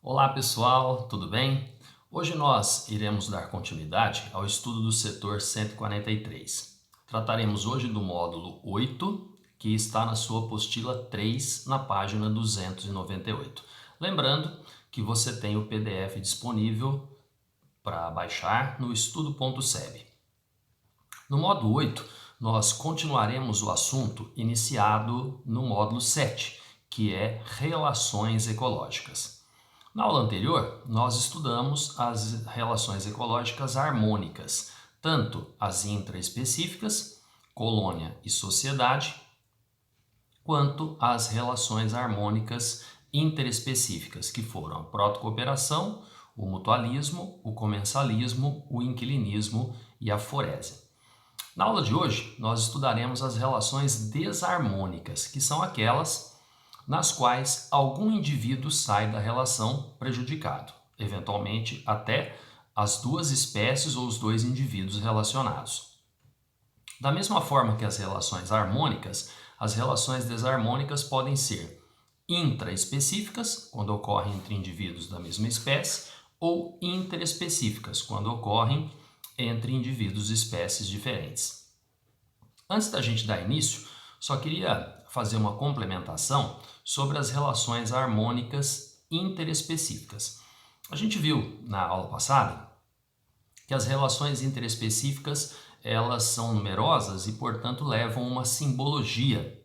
Olá pessoal, tudo bem? Hoje nós iremos dar continuidade ao estudo do setor 143. Trataremos hoje do módulo 8, que está na sua apostila 3, na página 298. Lembrando que você tem o PDF disponível para baixar no estudo.seb. No módulo 8, nós continuaremos o assunto iniciado no módulo 7, que é relações ecológicas. Na aula anterior, nós estudamos as relações ecológicas harmônicas, tanto as intraespecíficas, colônia e sociedade, quanto as relações harmônicas interespecíficas, que foram a protocooperação, o mutualismo, o comensalismo, o inquilinismo e a forese. Na aula de hoje, nós estudaremos as relações desarmônicas, que são aquelas nas quais algum indivíduo sai da relação prejudicado, eventualmente até as duas espécies ou os dois indivíduos relacionados. Da mesma forma que as relações harmônicas, as relações desarmônicas podem ser intraespecíficas, quando ocorrem entre indivíduos da mesma espécie, ou interespecíficas, quando ocorrem entre indivíduos de espécies diferentes. Antes da gente dar início, só queria fazer uma complementação sobre as relações harmônicas interespecíficas. A gente viu na aula passada que as relações interespecíficas elas são numerosas e, portanto, levam uma simbologia,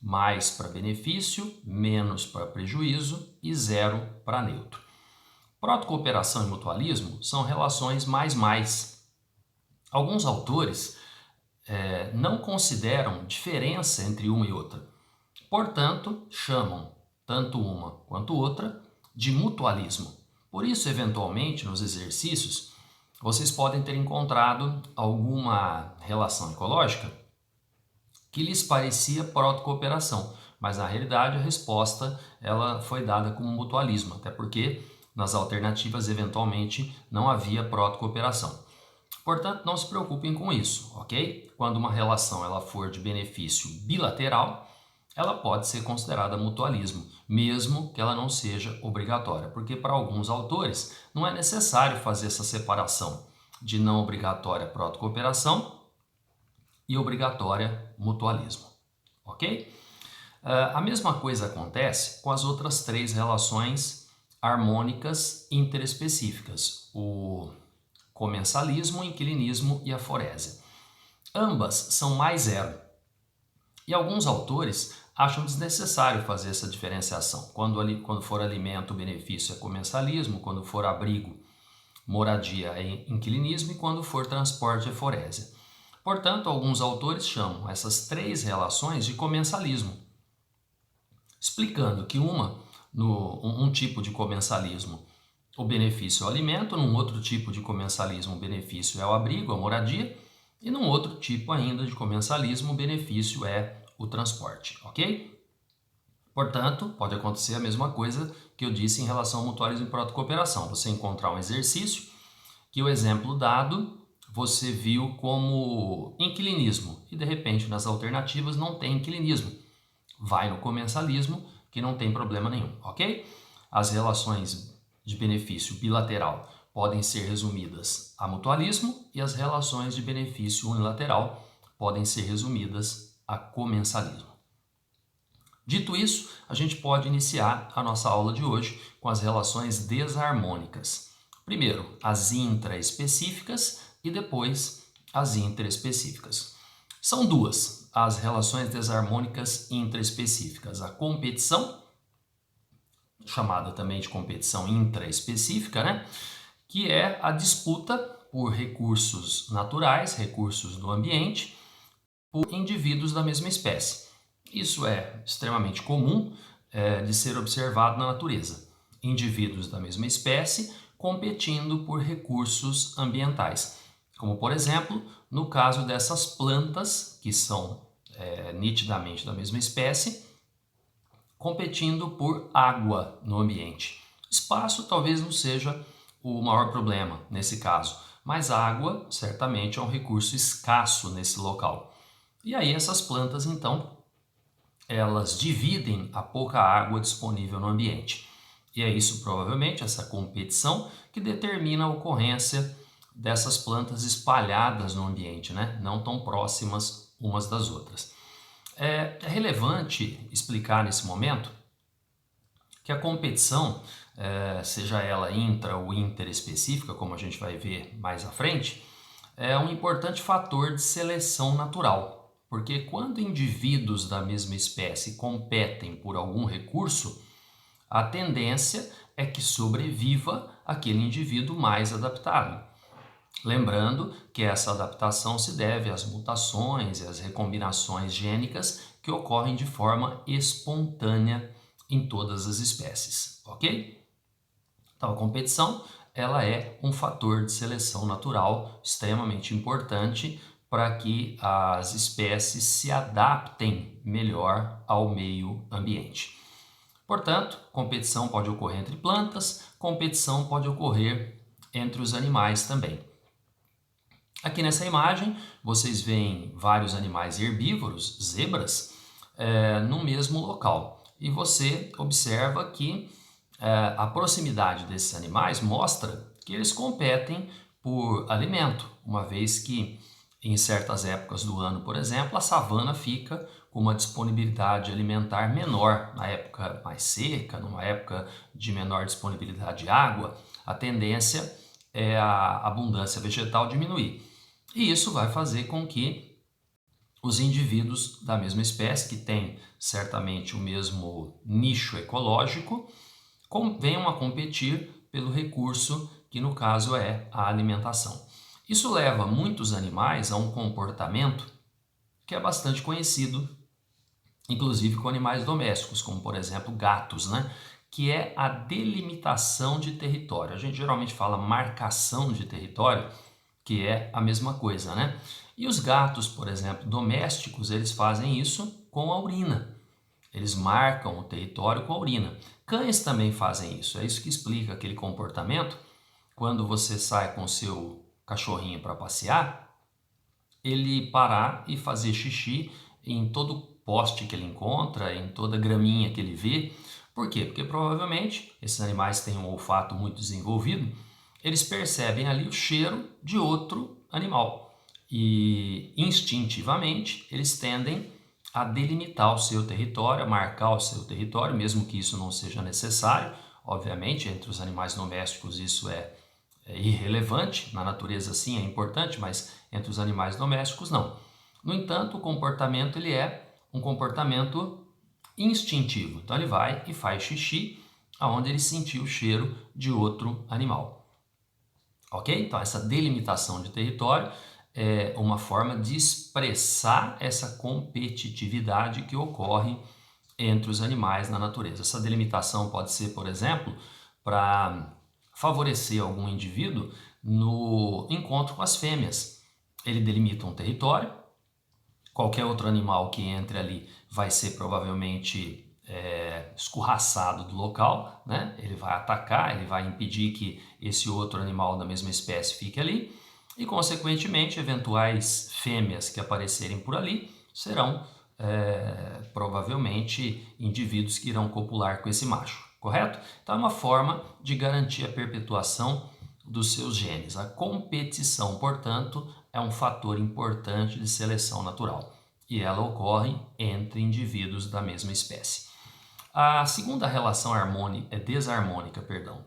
mais para benefício, menos para prejuízo e zero para neutro. Protocooperação e mutualismo são relações mais. Alguns autores não consideram diferença entre uma e outra. Portanto, chamam tanto uma quanto outra de mutualismo. Por isso, eventualmente, nos exercícios, vocês podem ter encontrado alguma relação ecológica que lhes parecia protocooperação, mas na realidade a resposta ela foi dada como mutualismo, até porque nas alternativas eventualmente não havia protocooperação. Portanto, não se preocupem com isso, ok? Quando uma relação ela for de benefício bilateral, ela pode ser considerada mutualismo, mesmo que ela não seja obrigatória, porque para alguns autores não é necessário fazer essa separação de não obrigatória protocooperação e obrigatória mutualismo, ok? A mesma coisa acontece com as outras três relações harmônicas interespecíficas, o comensalismo, o inquilinismo e a forese. Ambas são mais zero. E alguns autores acham desnecessário fazer essa diferenciação. Quando for alimento, o benefício é comensalismo, quando for abrigo, moradia é inquilinismo e quando for transporte é forese. Portanto, alguns autores chamam essas três relações de comensalismo, explicando que um tipo de comensalismo, o benefício é o alimento, num outro tipo de comensalismo, o benefício é o abrigo, a moradia, e num outro tipo ainda de comensalismo, o benefício é o transporte, ok? Portanto, pode acontecer a mesma coisa que eu disse em relação ao mutualismo e protocooperação. Você encontrar um exercício que o exemplo dado você viu como inquilinismo e de repente nas alternativas não tem inquilinismo. Vai no comensalismo que não tem problema nenhum, ok? As relações de benefício bilateral podem ser resumidas a mutualismo e as relações de benefício unilateral podem ser resumidas a comensalismo. Dito isso, a gente pode iniciar a nossa aula de hoje com as relações desarmônicas. Primeiro, as intraespecíficas e depois as interespecíficas. São duas as relações desarmônicas intraespecíficas: a competição, chamada também de competição intraespecífica, né? Que é a disputa por recursos naturais, recursos do ambiente, por indivíduos da mesma espécie. Isso é extremamente comum de ser observado na natureza. Indivíduos da mesma espécie competindo por recursos ambientais. Como, por exemplo, no caso dessas plantas, que são nitidamente da mesma espécie, competindo por água no ambiente. Espaço talvez não seja o maior problema nesse caso, mas água certamente é um recurso escasso nesse local. E aí essas plantas, então, elas dividem a pouca água disponível no ambiente. E é isso, provavelmente, essa competição, que determina a ocorrência dessas plantas espalhadas no ambiente, né? Não tão próximas umas das outras. É relevante explicar nesse momento que a competição, seja ela intra ou interespecífica, como a gente vai ver mais à frente, é um importante fator de seleção natural, porque quando indivíduos da mesma espécie competem por algum recurso, a tendência é que sobreviva aquele indivíduo mais adaptado. Lembrando que essa adaptação se deve às mutações e às recombinações gênicas que ocorrem de forma espontânea em todas as espécies, ok? Então, a competição ela é um fator de seleção natural extremamente importante para que as espécies se adaptem melhor ao meio ambiente. Portanto, competição pode ocorrer entre plantas, competição pode ocorrer entre os animais também. Aqui nessa imagem, vocês veem vários animais herbívoros, zebras, no mesmo local. E você observa que a proximidade desses animais mostra que eles competem por alimento, uma vez que em certas épocas do ano, por exemplo, a savana fica com uma disponibilidade alimentar menor. Na época mais seca, numa época de menor disponibilidade de água, a tendência é a abundância vegetal diminuir. E isso vai fazer com que os indivíduos da mesma espécie, que têm certamente o mesmo nicho ecológico, venham a competir pelo recurso que no caso é a alimentação. Isso leva muitos animais a um comportamento que é bastante conhecido, inclusive com animais domésticos, como por exemplo gatos, né? Que é a delimitação de território. A gente geralmente fala marcação de território, que é a mesma coisa, né? E os gatos, por exemplo, domésticos, eles fazem isso com a urina. Eles marcam o território com a urina. Cães também fazem isso. É isso que explica aquele comportamento. Quando você sai com o seu cachorrinho para passear, ele parar e fazer xixi em todo poste que ele encontra, em toda graminha que ele vê. Por quê? Porque provavelmente esses animais têm um olfato muito desenvolvido, eles percebem ali o cheiro de outro animal e instintivamente eles tendem a delimitar o seu território, a marcar o seu território, mesmo que isso não seja necessário. Obviamente, entre os animais domésticos isso é irrelevante, na natureza sim é importante, mas entre os animais domésticos não. No entanto, o comportamento ele é um comportamento instintivo. Então ele vai e faz xixi aonde ele sentiu o cheiro de outro animal. Ok? Então essa delimitação de território é uma forma de expressar essa competitividade que ocorre entre os animais na natureza. Essa delimitação pode ser, por exemplo, para favorecer algum indivíduo no encontro com as fêmeas. Ele delimita um território, qualquer outro animal que entre ali vai ser provavelmente escorraçado do local, né? Ele vai atacar, ele vai impedir que esse outro animal da mesma espécie fique ali e, consequentemente, eventuais fêmeas que aparecerem por ali serão provavelmente indivíduos que irão copular com esse macho, correto? Então é uma forma de garantir a perpetuação dos seus genes. A competição, portanto, é um fator importante de seleção natural e ela ocorre entre indivíduos da mesma espécie. A segunda relação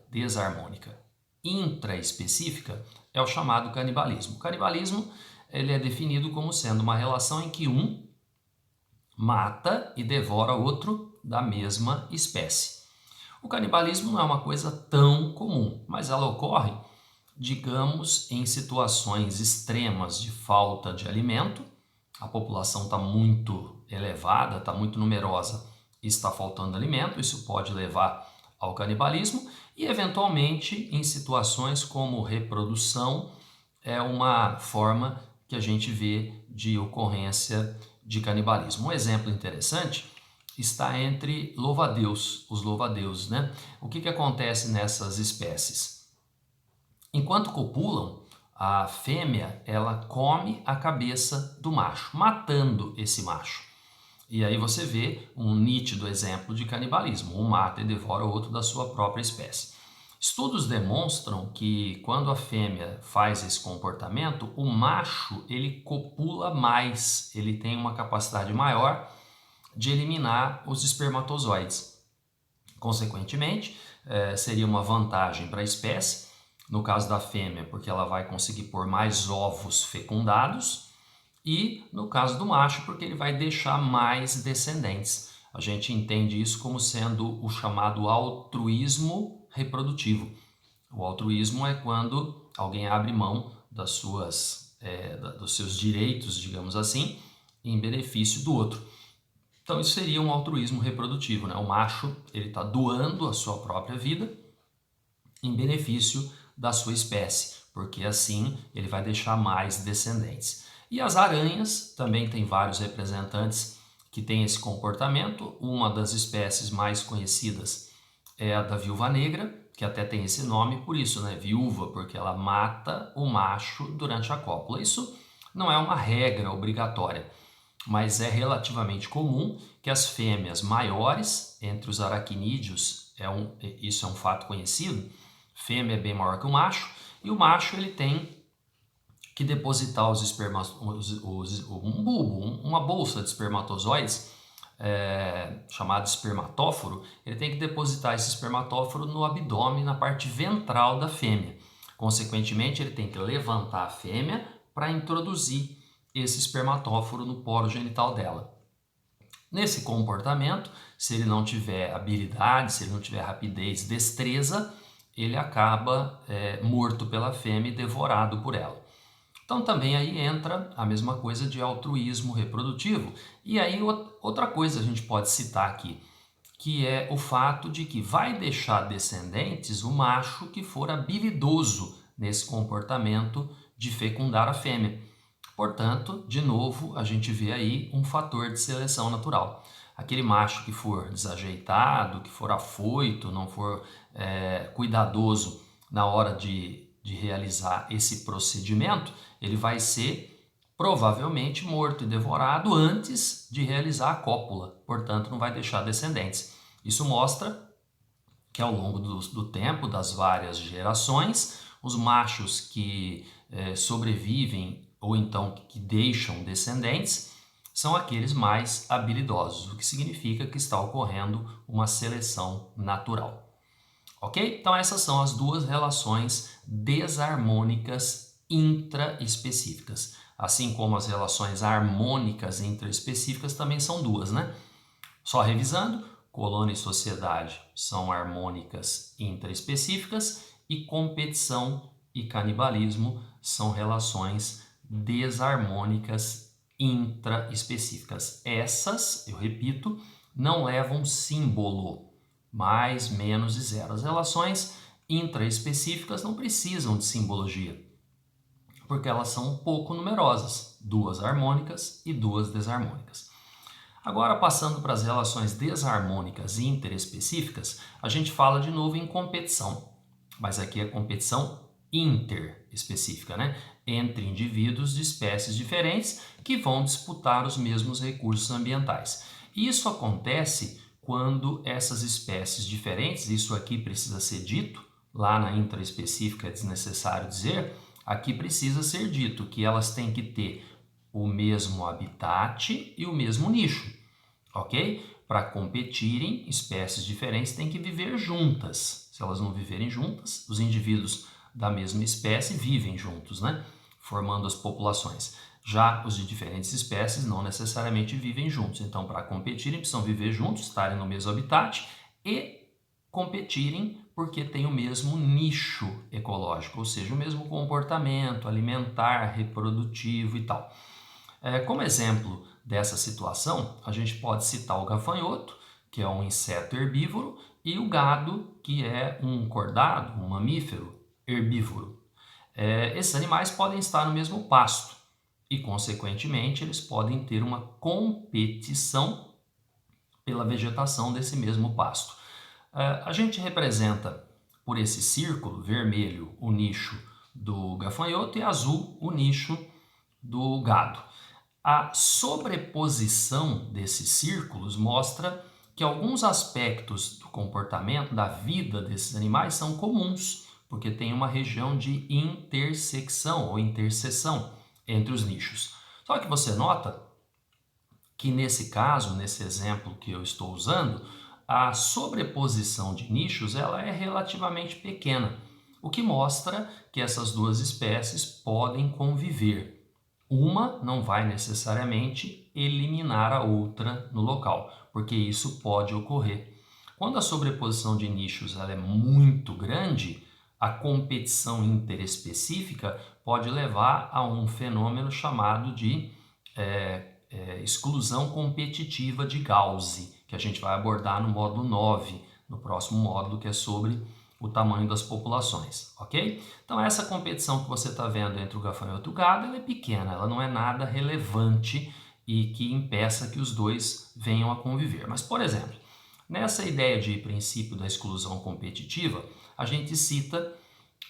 desarmônica intraespecífica é o chamado canibalismo. O canibalismo ele é definido como sendo uma relação em que um mata e devora outro da mesma espécie. O canibalismo não é uma coisa tão comum, mas ela ocorre, digamos, em situações extremas de falta de alimento. A população está muito elevada, está muito numerosa e está faltando alimento, isso pode levar ao canibalismo e, eventualmente, em situações como reprodução, é uma forma que a gente vê de ocorrência de canibalismo. Um exemplo interessante está entre os louva-a-Deus, né? O que acontece nessas espécies? Enquanto copulam, a fêmea ela come a cabeça do macho, matando esse macho. E aí você vê um nítido exemplo de canibalismo. Um mata e devora o outro da sua própria espécie. Estudos demonstram que quando a fêmea faz esse comportamento, o macho ele copula mais, ele tem uma capacidade maior de eliminar os espermatozoides. Consequentemente, seria uma vantagem para a espécie, no caso da fêmea, porque ela vai conseguir pôr mais ovos fecundados, e no caso do macho, porque ele vai deixar mais descendentes. A gente entende isso como sendo o chamado altruísmo reprodutivo. O altruísmo é quando alguém abre mão dos seus direitos, digamos assim, em benefício do outro. Então isso seria um altruísmo reprodutivo, né? O macho ele está doando a sua própria vida em benefício da sua espécie, porque assim ele vai deixar mais descendentes. E as aranhas também tem vários representantes que têm esse comportamento. Uma das espécies mais conhecidas é a da viúva negra, que até tem esse nome por isso, né? Viúva, porque ela mata o macho durante a cópula. Isso não é uma regra obrigatória, mas é relativamente comum que as fêmeas maiores, entre os aracnídeos, isso é um fato conhecido, fêmea é bem maior que o macho, e o macho ele tem que depositar os um bulbo, uma bolsa de espermatozoides, chamado espermatóforo. Ele tem que depositar esse espermatóforo no abdômen, na parte ventral da fêmea. Consequentemente, ele tem que levantar a fêmea para introduzir esse espermatóforo no poro genital dela. Nesse comportamento, se ele não tiver habilidade, se ele não tiver rapidez, destreza, ele acaba morto pela fêmea e devorado por ela. Então também aí entra a mesma coisa de altruísmo reprodutivo. E aí outra coisa a gente pode citar aqui, que é o fato de que vai deixar descendentes o macho que for habilidoso nesse comportamento de fecundar a fêmea. Portanto, de novo, a gente vê aí um fator de seleção natural. Aquele macho que for desajeitado, que for afoito, não for cuidadoso na hora de realizar esse procedimento, ele vai ser provavelmente morto e devorado antes de realizar a cópula, portanto não vai deixar descendentes. Isso mostra que ao longo do tempo, das várias gerações, os machos que sobrevivem ou então que deixam descendentes são aqueles mais habilidosos, o que significa que está ocorrendo uma seleção natural. Ok? Então essas são as duas relações desarmônicas intraespecíficas. Assim como as relações harmônicas intraespecíficas também são duas, né? Só revisando, colônia e sociedade são harmônicas intraespecíficas e competição e canibalismo são relações desarmônicas intraespecíficas. Essas, eu repito, não levam símbolo. Mais, menos e zero. As relações intraespecíficas não precisam de simbologia, porque elas são pouco numerosas, duas harmônicas e duas desarmônicas. Agora, passando para as relações desarmônicas e interespecíficas, a gente fala de novo em competição, mas aqui é competição interespecífica, né? Entre indivíduos de espécies diferentes que vão disputar os mesmos recursos ambientais. Isso acontece quando essas espécies diferentes, isso aqui precisa ser dito, lá na intraespecífica é desnecessário dizer, aqui precisa ser dito que elas têm que ter o mesmo habitat e o mesmo nicho, ok? Para competirem, espécies diferentes têm que viver juntas. Se elas não viverem juntas, os indivíduos da mesma espécie vivem juntos, né? Formando as populações. Já os de diferentes espécies não necessariamente vivem juntos. Então, para competirem, precisam viver juntos, estarem no mesmo habitat e competirem porque têm o mesmo nicho ecológico, ou seja, o mesmo comportamento alimentar, reprodutivo e tal. Como exemplo dessa situação, a gente pode citar o gafanhoto, que é um inseto herbívoro, e o gado, que é um cordado, um mamífero herbívoro. Esses animais podem estar no mesmo pasto e, consequentemente, eles podem ter uma competição pela vegetação desse mesmo pasto. A gente representa por esse círculo vermelho o nicho do gafanhoto e azul o nicho do gado. A sobreposição desses círculos mostra que alguns aspectos do comportamento, da vida desses animais são comuns, porque tem uma região de intersecção ou interseção entre os nichos. Só que você nota que nesse caso, nesse exemplo que eu estou usando, a sobreposição de nichos ela é relativamente pequena, o que mostra que essas duas espécies podem conviver. Uma não vai necessariamente eliminar a outra no local, porque isso pode ocorrer. Quando a sobreposição de nichos ela é muito grande, a competição interespecífica pode levar a um fenômeno chamado de exclusão competitiva de Gauss, que a gente vai abordar no módulo 9, no próximo módulo, que é sobre o tamanho das populações, ok? Então essa competição que você está vendo entre o gafanhoto e o gado, ela é pequena, ela não é nada relevante e que impeça que os dois venham a conviver. Mas, por exemplo, nessa ideia de princípio da exclusão competitiva, a gente cita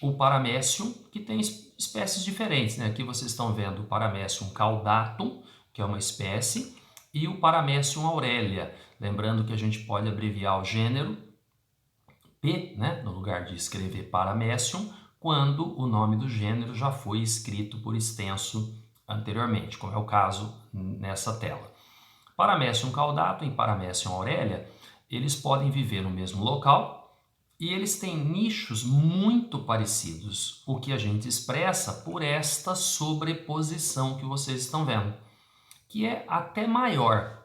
o Paramecium, que tem espécies diferentes, né? Aqui vocês estão vendo o Paramecium caudatum, que é uma espécie, e o Paramecium aurelia. Lembrando que a gente pode abreviar o gênero P, né, no lugar de escrever Paramecium, quando o nome do gênero já foi escrito por extenso anteriormente, como é o caso nessa tela. Paramecium caudatum e Paramecium aurelia, eles podem viver no mesmo local e eles têm nichos muito parecidos, o que a gente expressa por esta sobreposição que vocês estão vendo, que é até maior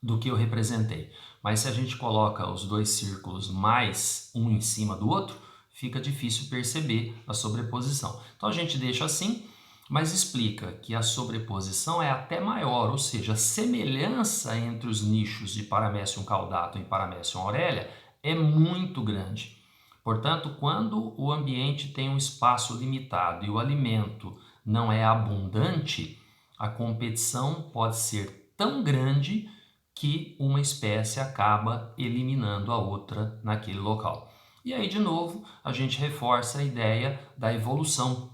do que eu representei. Mas se a gente coloca os dois círculos mais um em cima do outro, fica difícil perceber a sobreposição. Então a gente deixa assim, mas explica que a sobreposição é até maior, ou seja, a semelhança entre os nichos de Paramecium caudatum e Paramecium aurelia é muito grande. Portanto, quando o ambiente tem um espaço limitado e o alimento não é abundante, a competição pode ser tão grande que uma espécie acaba eliminando a outra naquele local. E aí, de novo, a gente reforça a ideia da evolução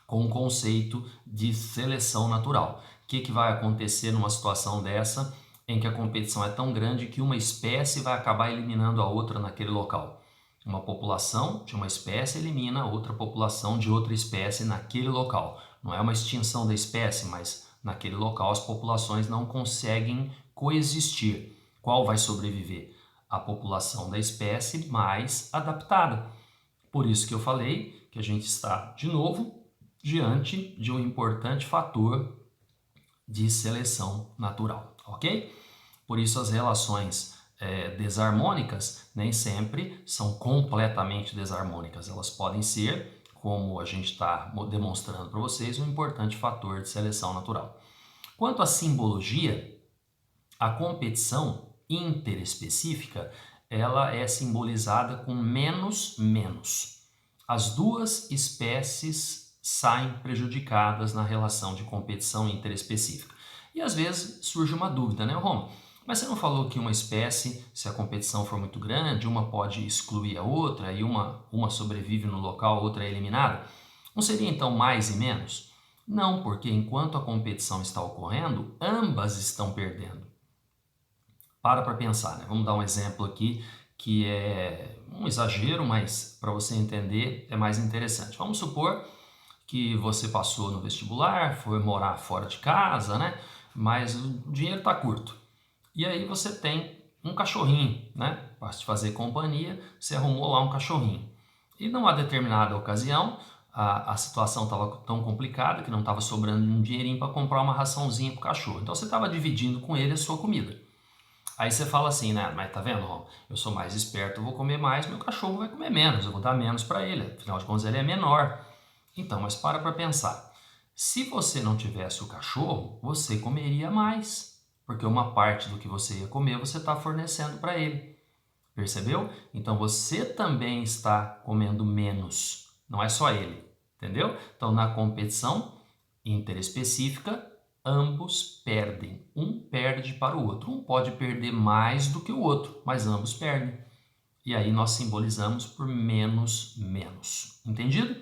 com o conceito de seleção natural. O que vai acontecer numa situação dessa em que a competição é tão grande que uma espécie vai acabar eliminando a outra naquele local? Uma população de uma espécie elimina outra população de outra espécie naquele local. Não é uma extinção da espécie, mas naquele local as populações não conseguem coexistir. Qual vai sobreviver? A população da espécie mais adaptada. Por isso que eu falei que a gente está, de novo, diante de um importante fator de seleção natural, ok? Por isso as relações desarmônicas nem sempre são completamente desarmônicas. Elas podem ser, como a gente está demonstrando para vocês, um importante fator de seleção natural. Quanto à simbologia, a competição interespecífica ela é simbolizada com menos. As duas espécies saem prejudicadas na relação de competição interespecífica. E às vezes surge uma dúvida, né, Roma? Mas você não falou que uma espécie, se a competição for muito grande, uma pode excluir a outra e uma sobrevive no local, a outra é eliminada? Não seria então mais e menos? Não, porque enquanto a competição está ocorrendo, ambas estão perdendo. Para pensar, né? Vamos dar um exemplo aqui que é um exagero, mas para você entender é mais interessante. Vamos supor que você passou no vestibular, foi morar fora de casa, né? Mas o dinheiro está curto. E aí você tem um cachorrinho, né? Para te fazer companhia, você arrumou lá um cachorrinho. E numa determinada ocasião, a situação estava tão complicada que não estava sobrando um dinheirinho para comprar uma raçãozinha para o cachorro. Então você estava dividindo com ele a sua comida. Aí você fala assim, né? Mas tá vendo, Rom? Eu sou mais esperto, eu vou comer mais, meu cachorro vai comer menos, eu vou dar menos para ele. Afinal de contas, ele é menor. Então, mas para pensar. Se você não tivesse o cachorro, você comeria mais. Porque uma parte do que você ia comer, você está fornecendo para ele. Percebeu? Então, você também está comendo menos. Não é só ele. Entendeu? Então, na competição interespecífica, ambos perdem. Um perde para o outro. Um pode perder mais do que o outro, mas ambos perdem. E aí nós simbolizamos por menos. Entendido?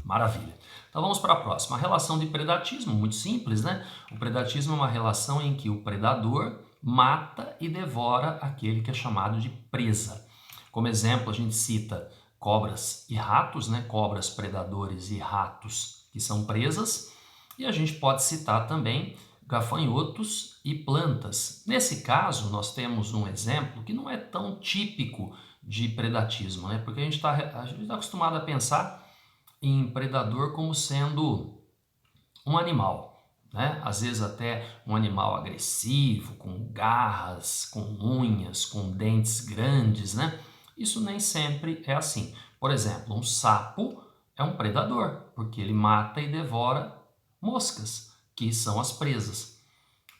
Maravilha. Então vamos para a próxima. A relação de predatismo, muito simples, né? O predatismo é uma relação em que o predador mata e devora aquele que é chamado de presa. Como exemplo, a gente cita cobras e ratos, né? Cobras predadores e ratos que são presas. E a gente pode citar também gafanhotos e plantas. Nesse caso, nós temos um exemplo que não é tão típico de predatismo, né? Porque a gente está acostumado a pensar em predador como sendo um animal, né? Às vezes até um animal agressivo, com garras, com unhas, com dentes grandes, né? Isso nem sempre é assim. Por exemplo, um sapo é um predador, porque ele mata e devora moscas, que são as presas.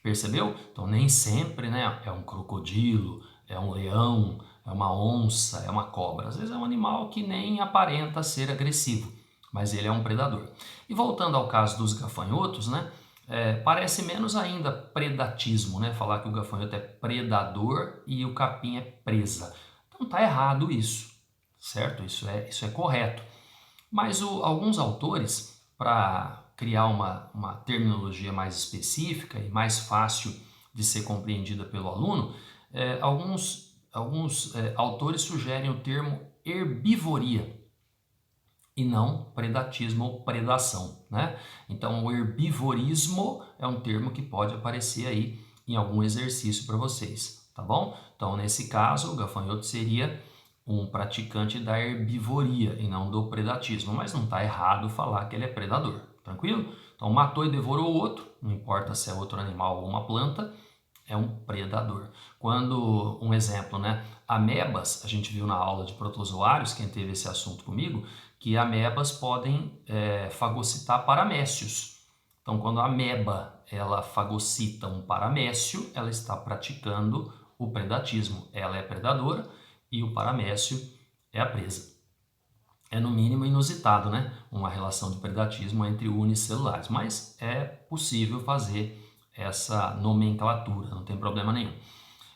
Percebeu? Então nem sempre, né, é um crocodilo, é um leão, é uma onça, é uma cobra. Às vezes é um animal que nem aparenta ser agressivo, mas ele é um predador. E voltando ao caso dos gafanhotos, né, parece menos ainda predatismo, né, falar que o gafanhoto é predador e o capim é presa. Então tá errado isso, certo? Isso é correto. Mas alguns autores, para criar uma terminologia mais específica e mais fácil de ser compreendida pelo aluno, alguns autores sugerem o termo herbivoria e não predatismo ou predação, né? Então, o herbivorismo é um termo que pode aparecer aí em algum exercício para vocês, tá bom? Então, nesse caso, o gafanhoto seria um praticante da herbivoria e não do predatismo, mas não está errado falar que ele é predador, tranquilo? Então, matou e devorou o outro, não importa se é outro animal ou uma planta, é um predador. Quando, um exemplo, né? Amebas, a gente viu na aula de protozoários, quem teve esse assunto comigo, que amebas podem fagocitar paramécios. Então, quando a ameba ela fagocita um paramécio, ela está praticando o predatismo. Ela é predadora e o paramécio é a presa. É no mínimo inusitado, né? Uma relação de predatismo entre unicelulares, mas é possível fazer essa nomenclatura, não tem problema nenhum.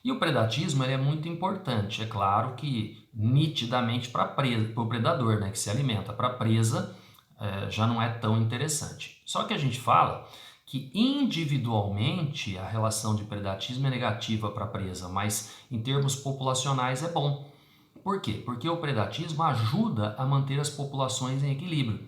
E o predatismo ele é muito importante, é claro que nitidamente para o predador, né, que se alimenta. Para a presa já não é tão interessante. Só que a gente fala que individualmente a relação de predatismo é negativa para a presa, mas em termos populacionais é bom. Por quê? Porque o predatismo ajuda a manter as populações em equilíbrio.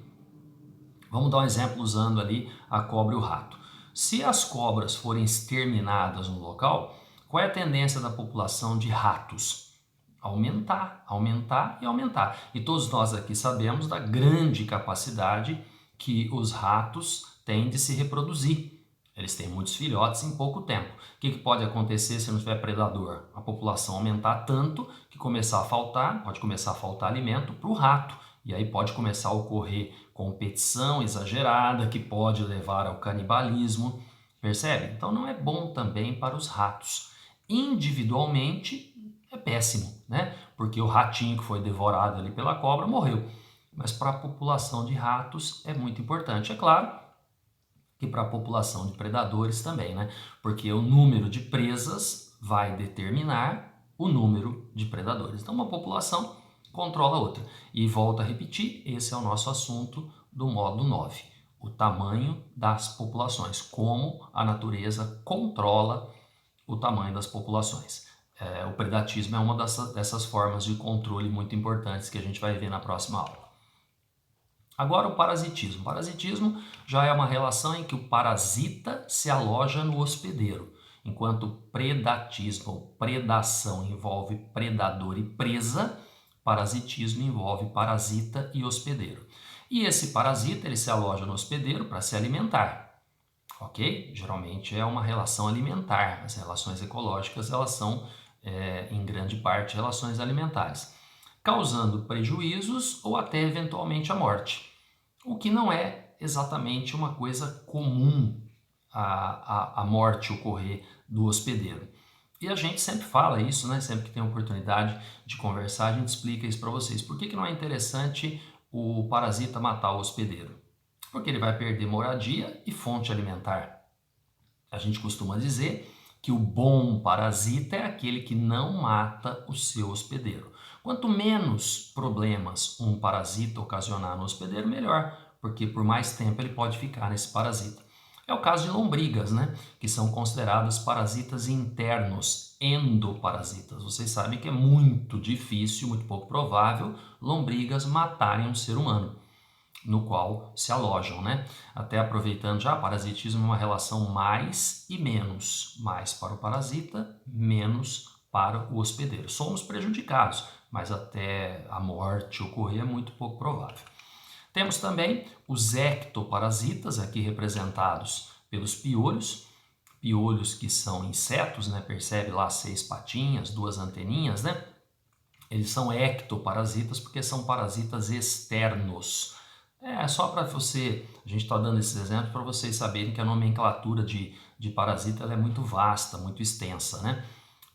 Vamos dar um exemplo usando ali a cobra e o rato. Se as cobras forem exterminadas no local, qual é a tendência da população de ratos? Aumentar, aumentar e aumentar. E todos nós aqui sabemos da grande capacidade que os ratos têm de se reproduzir. Eles têm muitos filhotes em pouco tempo. O que pode acontecer se não tiver predador? A população aumentar tanto que pode começar a faltar alimento para o rato. E aí pode começar a ocorrer competição exagerada que pode levar ao canibalismo. Percebe? Então não é bom também para os ratos. Individualmente é péssimo, né? Porque o ratinho que foi devorado ali pela cobra morreu. Mas para a população de ratos é muito importante. É claro que para a população de predadores também, né? Porque o número de presas vai determinar o número de predadores. Então, uma população controla a outra. E volto a repetir, esse é o nosso assunto do módulo 9. O tamanho das populações, como a natureza controla o tamanho das populações. O predatismo é uma dessas formas de controle muito importantes que a gente vai ver na próxima aula. Agora o parasitismo. O parasitismo já é uma relação em que o parasita se aloja no hospedeiro, enquanto predatismo ou predação envolve predador e presa, parasitismo envolve parasita e hospedeiro. E esse parasita ele se aloja no hospedeiro para se alimentar, ok? Geralmente é uma relação alimentar. As relações ecológicas elas são, em grande parte, relações alimentares, causando prejuízos ou até eventualmente a morte. O que não é exatamente uma coisa comum a morte ocorrer do hospedeiro. E a gente sempre fala isso, né? Sempre que tem oportunidade de conversar, a gente explica isso para vocês. Por que não é interessante o parasita matar o hospedeiro? Porque ele vai perder moradia e fonte alimentar. A gente costuma dizer que o bom parasita é aquele que não mata o seu hospedeiro. Quanto menos problemas um parasita ocasionar no hospedeiro, melhor. porque por mais tempo ele pode ficar nesse parasita. É o caso de lombrigas, né? Que são consideradas parasitas internos, endoparasitas. Vocês sabem que é muito difícil, muito pouco provável, lombrigas matarem um ser humano, no qual se alojam, né? Até aproveitando já, parasitismo é uma relação mais e menos. Mais para o parasita, menos para o hospedeiro. Somos prejudicados, mas até a morte ocorrer é muito pouco provável. Temos também os ectoparasitas, aqui representados pelos piolhos. Piolhos que são insetos, né? Percebe lá 6 patinhas, 2 anteninhas, né? Eles são ectoparasitas porque são parasitas externos. É só para você, a gente está dando esses exemplos para vocês saberem que a nomenclatura de parasita ela é muito vasta, muito extensa, né?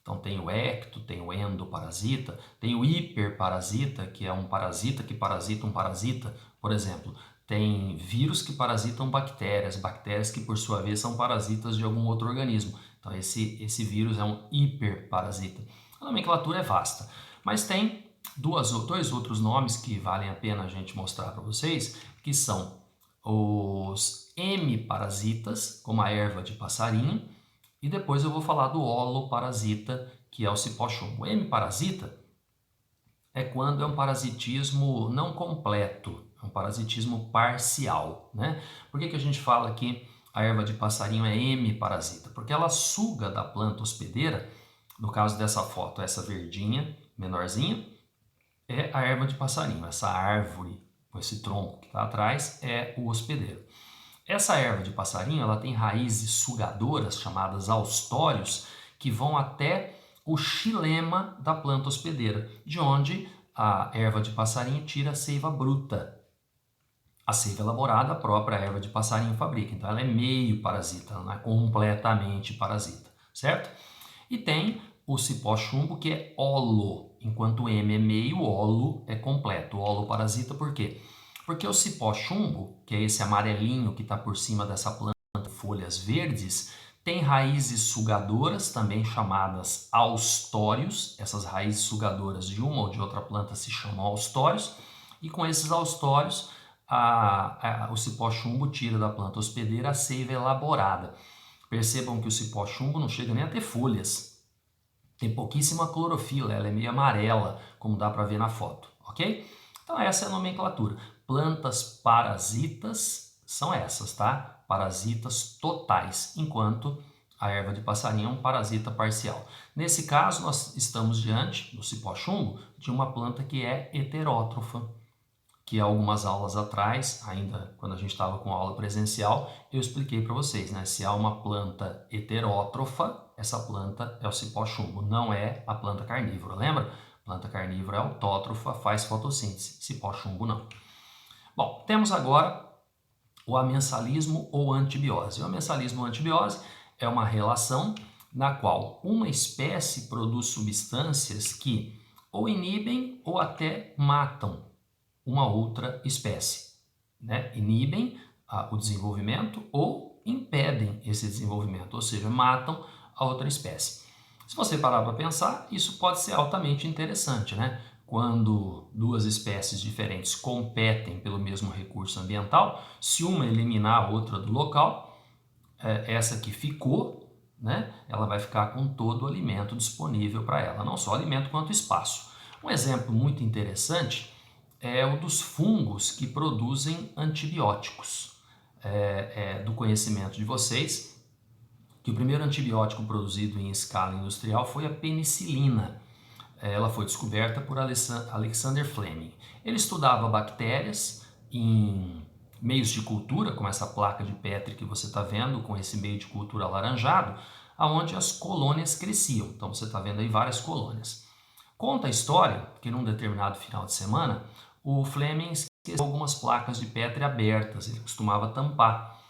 Então tem o ecto, tem o endoparasita, tem o hiperparasita, que é um parasita que parasita um parasita. Por exemplo, tem vírus que parasitam bactérias, bactérias que por sua vez são parasitas de algum outro organismo. Então esse vírus é um hiperparasita. A nomenclatura é vasta, mas tem dois outros nomes que valem a pena a gente mostrar para vocês, que são os hemiparasitas, como a erva de passarinho, e depois eu vou falar do holoparasita, que é o cipó-chumbo. O hemiparasita é quando é um parasitismo não completo, é um parasitismo parcial, né? Por que a gente fala que a erva de passarinho é hemiparasita? Porque ela suga da planta hospedeira, no caso dessa foto, essa verdinha, menorzinha, é a erva de passarinho. Essa árvore, com esse tronco que está atrás, é o hospedeiro. Essa erva de passarinho ela tem raízes sugadoras, chamadas austórios, que vão até o xilema da planta hospedeira, de onde a erva de passarinho tira a seiva bruta. A seiva elaborada, a própria erva de passarinho fabrica. Então ela é meio parasita, ela não é completamente parasita, certo? E tem o cipó-chumbo, que é holo, enquanto o M é meio, holo é completo. O holoparasita por quê? Porque o cipó-chumbo, que é esse amarelinho que está por cima dessa planta com folhas verdes, tem raízes sugadoras, também chamadas austórios. Essas raízes sugadoras de uma ou de outra planta se chamam austórios. E com esses austórios, o cipó-chumbo tira da planta hospedeira a seiva elaborada. Percebam que o cipó-chumbo não chega nem a ter folhas. Tem pouquíssima clorofila, ela é meio amarela, como dá para ver na foto, ok? Então essa é a nomenclatura. Plantas parasitas são essas, tá? Parasitas totais, enquanto a erva de passarinho é um parasita parcial. Nesse caso, nós estamos diante, do cipó-chumbo, de uma planta que é heterótrofa, que algumas aulas atrás, ainda quando a gente estava com aula presencial, eu expliquei para vocês, né? Se há uma planta heterótrofa, essa planta é o cipó-chumbo, não é a planta carnívora, lembra? Planta carnívora é autótrofa, faz fotossíntese, cipó-chumbo não. Bom, temos agora o amensalismo ou antibiose. O amensalismo ou antibiose é uma relação na qual uma espécie produz substâncias que ou inibem ou até matam uma outra espécie, né? Inibem o desenvolvimento ou impedem esse desenvolvimento, ou seja, matam a outra espécie. Se você parar para pensar, isso pode ser altamente interessante, né? Quando duas espécies diferentes competem pelo mesmo recurso ambiental, se uma eliminar a outra do local, essa que ficou, né? Ela vai ficar com todo o alimento disponível para ela, não só alimento quanto espaço. Um exemplo muito interessante é o dos fungos que produzem antibióticos. Do conhecimento de vocês, que o primeiro antibiótico produzido em escala industrial foi a penicilina. Ela foi descoberta por Alexander Fleming. Ele estudava bactérias em meios de cultura, como essa placa de Petri que você está vendo, com esse meio de cultura alaranjado, onde as colônias cresciam. Então você está vendo aí várias colônias. Conta a história que num determinado final de semana, o Fleming esqueceu algumas placas de Petri abertas. Ele costumava tampar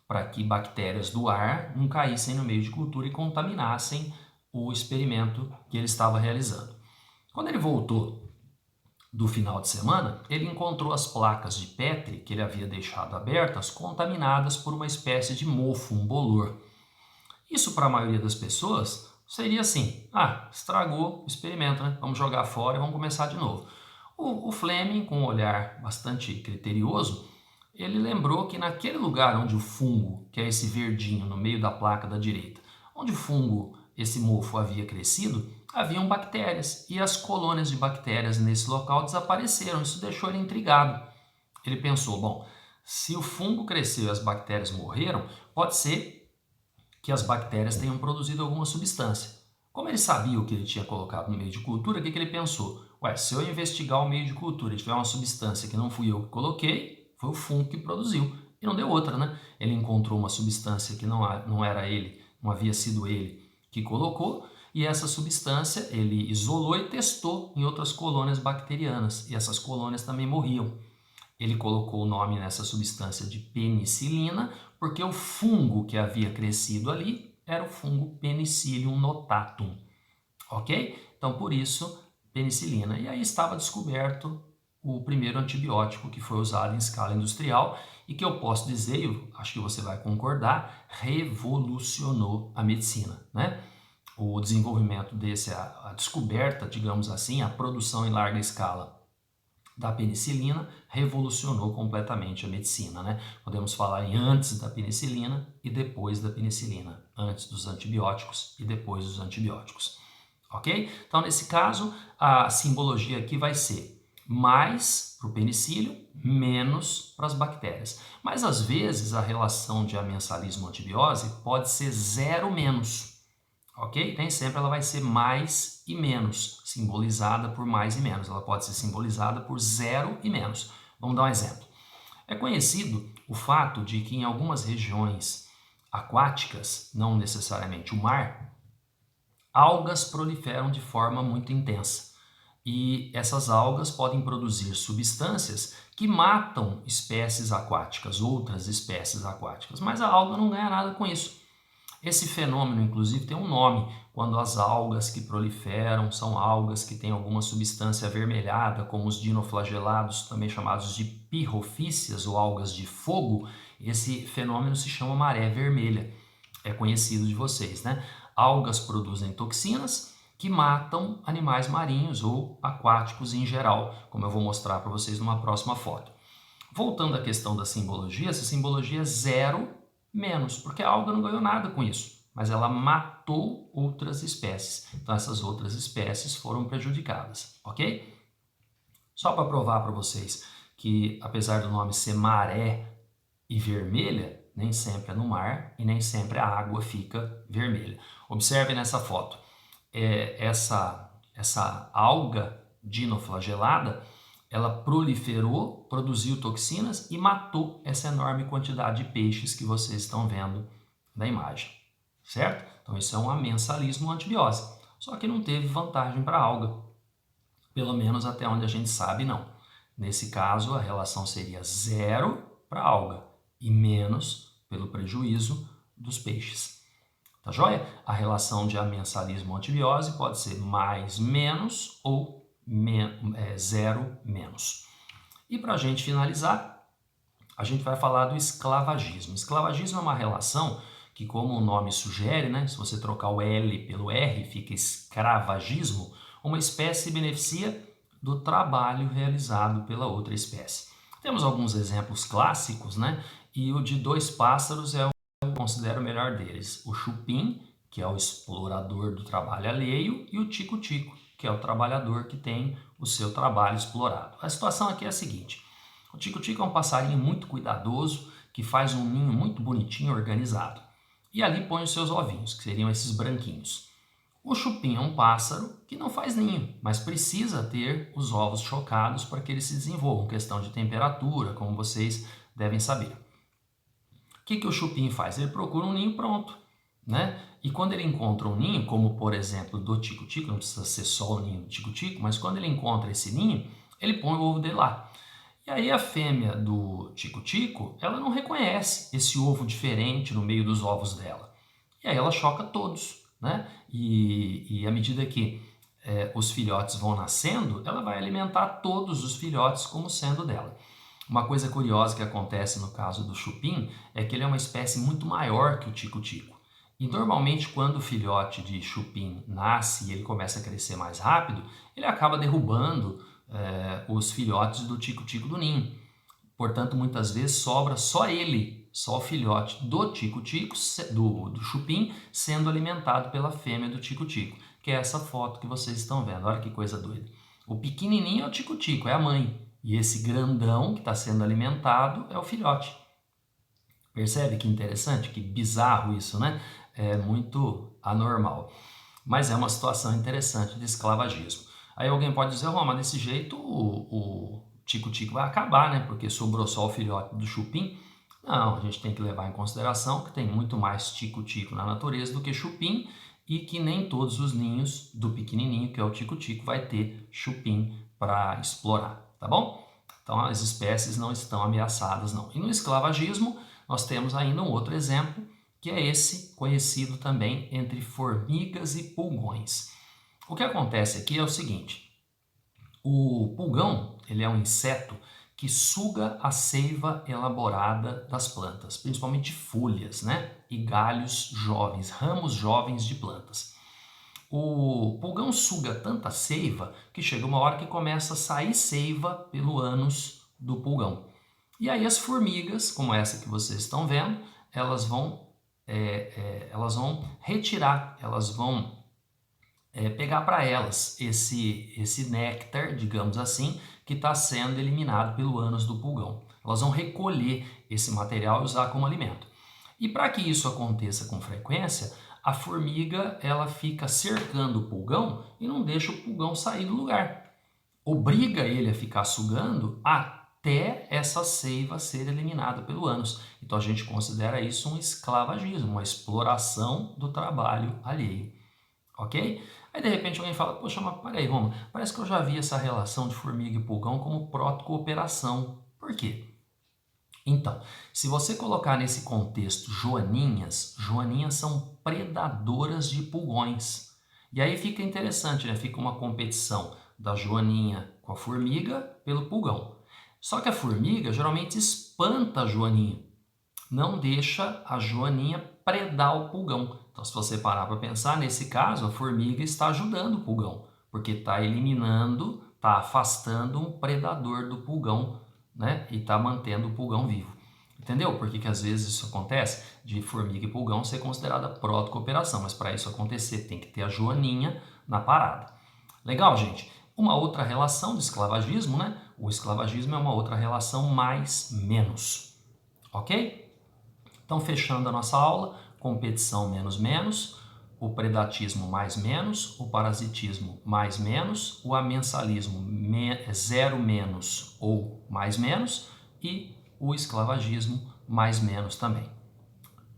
para que bactérias do ar não caíssem no meio de cultura e contaminassem o experimento que ele estava realizando. Quando ele voltou do final de semana, ele encontrou as placas de Petri que ele havia deixado abertas contaminadas por uma espécie de mofo, um bolor. Isso para a maioria das pessoas seria assim: estragou o experimento, né? Vamos jogar fora e vamos começar de novo. O Fleming, com um olhar bastante criterioso, ele lembrou que naquele lugar onde o fungo, que é esse verdinho no meio da placa da direita, onde o fungo, esse mofo havia crescido, haviam bactérias e as colônias de bactérias nesse local desapareceram. Isso deixou ele intrigado. Ele pensou, bom, se o fungo cresceu e as bactérias morreram, pode ser que as bactérias tenham produzido alguma substância. Como ele sabia o que ele tinha colocado no meio de cultura, o que ele pensou? Ué, se eu investigar o meio de cultura e tiver uma substância que não fui eu que coloquei, foi o fungo que produziu. E não deu outra, né? Ele encontrou uma substância que não era ele, não havia sido ele que colocou, e essa substância ele isolou e testou em outras colônias bacterianas, e essas colônias também morriam. Ele colocou o nome nessa substância de penicilina, porque o fungo que havia crescido ali era o fungo Penicillium notatum, ok? Então, por isso, penicilina. E aí estava descoberto o primeiro antibiótico que foi usado em escala industrial e que eu posso dizer, eu acho que você vai concordar, revolucionou a medicina, né? O desenvolvimento desse, a descoberta, digamos assim, a produção em larga escala da penicilina revolucionou completamente a medicina, né? Podemos falar em antes da penicilina e depois da penicilina, antes dos antibióticos e depois dos antibióticos, ok? Então, nesse caso, a simbologia aqui vai ser mais para o penicílio, menos para as bactérias. Mas, às vezes, a relação de amensalismo-antibiose pode ser zero menos, ok? Nem sempre ela vai ser mais e menos, simbolizada por mais e menos. Ela pode ser simbolizada por zero e menos. Vamos dar um exemplo. É conhecido o fato de que em algumas regiões aquáticas, não necessariamente o mar, algas proliferam de forma muito intensa. E essas algas podem produzir substâncias que matam espécies aquáticas, outras espécies aquáticas, mas a alga não ganha nada com isso. Esse fenômeno, inclusive, tem um nome, quando as algas que proliferam são algas que têm alguma substância avermelhada, como os dinoflagelados, também chamados de pirrofícias ou algas de fogo. Esse fenômeno se chama maré vermelha, é conhecido de vocês, né? Algas produzem toxinas que matam animais marinhos ou aquáticos em geral, como eu vou mostrar para vocês numa próxima foto. Voltando à questão da simbologia, essa simbologia é zero menos, porque a alga não ganhou nada com isso, mas ela matou outras espécies. Então essas outras espécies foram prejudicadas, ok? Só para provar para vocês que apesar do nome ser maré e vermelha, nem sempre é no mar e nem sempre a água fica vermelha. Observe nessa foto, essa alga dinoflagelada, ela proliferou, produziu toxinas e matou essa enorme quantidade de peixes que vocês estão vendo na imagem, certo? Então isso é um amensalismo antibiose, só que não teve vantagem para a alga, pelo menos até onde a gente sabe não. Nesse caso a relação seria zero para a alga e menos pelo prejuízo dos peixes. Tá joia? A relação de amensalismo-antibiose pode ser mais menos ou zero menos. E para a gente finalizar, a gente vai falar do esclavagismo. Esclavagismo é uma relação que, como o nome sugere, né, se você trocar o L pelo R, fica escravagismo, uma espécie se beneficia do trabalho realizado pela outra espécie. Temos alguns exemplos clássicos, né? E o de dois pássaros é o que eu considero o melhor deles. O chupim, que é o explorador do trabalho alheio, e o tico-tico, que é o trabalhador que tem o seu trabalho explorado. A situação aqui é a seguinte: o tico-tico é um passarinho muito cuidadoso, que faz um ninho muito bonitinho, organizado. E ali põe os seus ovinhos, que seriam esses branquinhos. O chupim é um pássaro que não faz ninho, mas precisa ter os ovos chocados para que eles se desenvolvam, questão de temperatura, como vocês devem saber. O que o chupim faz? Ele procura um ninho pronto, né? E quando ele encontra um ninho, como por exemplo do tico-tico, não precisa ser só o ninho do tico-tico, mas quando ele encontra esse ninho, ele põe o ovo dele lá. E aí a fêmea do tico-tico, ela não reconhece esse ovo diferente no meio dos ovos dela. E aí ela choca todos, né? E à medida que os filhotes vão nascendo, ela vai alimentar todos os filhotes como sendo dela. Uma coisa curiosa que acontece no caso do chupim é que ele é uma espécie muito maior que o tico-tico. E normalmente quando o filhote de chupim nasce e ele começa a crescer mais rápido, ele acaba derrubando os filhotes do tico-tico do ninho. Portanto, muitas vezes sobra só ele, só o filhote do tico-tico, do chupim, sendo alimentado pela fêmea do tico-tico, que é essa foto que vocês estão vendo. Olha que coisa doida. O pequenininho é o tico-tico, é a mãe. E esse grandão que está sendo alimentado é o filhote. Percebe que interessante, que bizarro isso, né? É muito anormal. Mas é uma situação interessante de esclavagismo. Aí alguém pode dizer, Roma, desse jeito o tico-tico vai acabar, né? Porque sobrou só o filhote do chupim. Não, a gente tem que levar em consideração que tem muito mais tico-tico na natureza do que chupim e que nem todos os ninhos do pequenininho, que é o tico-tico, vai ter chupim para explorar, tá bom? Então as espécies não estão ameaçadas, não. E no esclavagismo, nós temos ainda um outro exemplo, que é esse conhecido também entre formigas e pulgões. O que acontece aqui é o seguinte, o pulgão ele é um inseto que suga a seiva elaborada das plantas, principalmente folhas, né? E galhos jovens, ramos jovens de plantas. O pulgão suga tanta seiva que chega uma hora que começa a sair seiva pelo ânus do pulgão. E aí as formigas, como essa que vocês estão vendo, elas vão retirar, elas vão pegar para elas esse néctar, digamos assim, que está sendo eliminado pelo ânus do pulgão. Elas vão recolher esse material e usar como alimento. E para que isso aconteça com frequência, a formiga ela fica cercando o pulgão e não deixa o pulgão sair do lugar. Obriga ele a ficar sugando até essa seiva ser eliminada pelo ânus. Então a gente considera isso um esclavagismo, uma exploração do trabalho alheio. Ok? Aí de repente alguém fala, poxa, mas peraí, Roma, parece que eu já vi essa relação de formiga e pulgão como protocooperação. Por quê? Então, se você colocar nesse contexto joaninhas, joaninhas são predadoras de pulgões. E aí fica interessante, né? Fica uma competição da joaninha com a formiga pelo pulgão. Só que a formiga geralmente espanta a joaninha, não deixa a joaninha predar o pulgão. Então, se você parar para pensar, nesse caso, a formiga está ajudando o pulgão, porque está eliminando, está afastando um predador do pulgão, né? E está mantendo o pulgão vivo. Entendeu por que às vezes isso acontece? De formiga e pulgão ser considerada protocooperação, mas para isso acontecer tem que ter a joaninha na parada. Legal, gente? Uma outra relação do esclavagismo, né? O esclavagismo é uma outra relação mais-menos, ok? Então, fechando a nossa aula, competição menos-menos, o predatismo mais-menos, o parasitismo mais-menos, o amensalismo zero-menos ou mais-menos e o esclavagismo mais-menos também.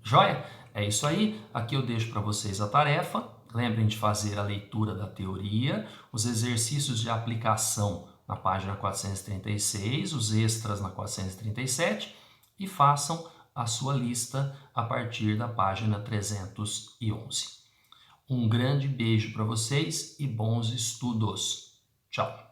Joia? É isso aí. Aqui eu deixo para vocês a tarefa. Lembrem de fazer a leitura da teoria, os exercícios de aplicação na página 436, os extras na 437 e façam a sua lista a partir da página 311. Um grande beijo para vocês e bons estudos. Tchau!